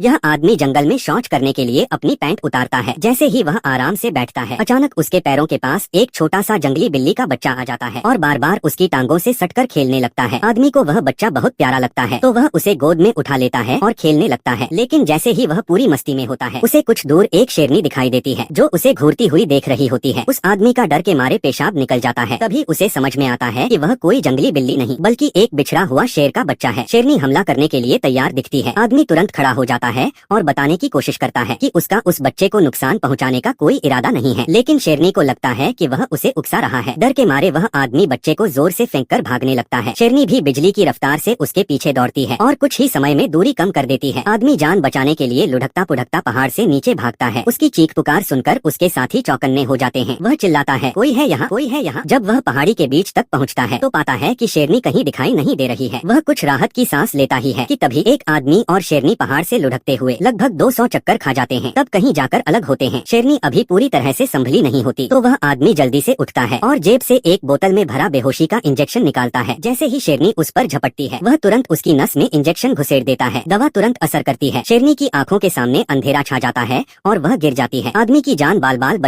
यह आदमी जंगल में शौच करने के लिए अपनी पैंट उतारता है। जैसे ही वह आराम से बैठता है, अचानक उसके पैरों के पास एक छोटा सा जंगली बिल्ली का बच्चा आ जाता है और बार बार उसकी टांगों से सटकर खेलने लगता है। आदमी को वह बच्चा बहुत प्यारा लगता है तो वह उसे गोद में उठा लेता है और खेलने लगता है। लेकिन जैसे ही वह पूरी मस्ती में होता है, उसे कुछ दूर एक शेरनी दिखाई देती है जो उसे घूरती हुई देख रही होती है। उस आदमी का डर के मारे पेशाब निकल जाता है। तभी उसे समझ में आता है कि वह कोई जंगली बिल्ली नहीं बल्कि एक बिछड़ा हुआ शेर का बच्चा है। शेरनी हमला करने के लिए तैयार दिखती है। आदमी तुरंत खड़ा हो जाता है और बताने की कोशिश करता है कि उसका उस बच्चे को नुकसान पहुंचाने का कोई इरादा नहीं है, लेकिन शेरनी को लगता है कि वह उसे उकसा रहा है। डर के मारे वह आदमी बच्चे को जोर से फेंककर भागने लगता है। शेरनी भी बिजली की रफ्तार से उसके पीछे दौड़ती है और कुछ ही समय में दूरी कम कर देती है। आदमी जान बचाने के लिए लुढ़कता पुढ़कता पहाड़ से नीचे भागता है। उसकी चीख पुकार सुनकर उसके साथी चौकन्ने हो जाते हैं। वह चिल्लाता है, कोई है यहाँ, कोई है यहाँ। जब वह पहाड़ी के बीच तक पहुँचता है तो पाता है कि शेरनी कहीं दिखाई नहीं दे रही है। वह कुछ राहत की सांस लेता ही है कि तभी एक आदमी और शेरनी पहाड़ से लुढ़कते हुए लगभग 200 चक्कर खा जाते हैं। तब कहीं जाकर अलग होते हैं। शेरनी अभी पूरी तरह से संभली नहीं होती तो वह आदमी जल्दी से उठता है और जेब से एक बोतल में भरा बेहोशी का इंजेक्शन निकालता है। जैसे ही शेरनी उस पर झपटती है, वह तुरंत उसकी नस में इंजेक्शन घुसेड़ देता है। दवा तुरंत असर करती है। शेरनी की आंखों के सामने अंधेरा छा जाता है और वह गिर जाती है। आदमी की जान बाल बाल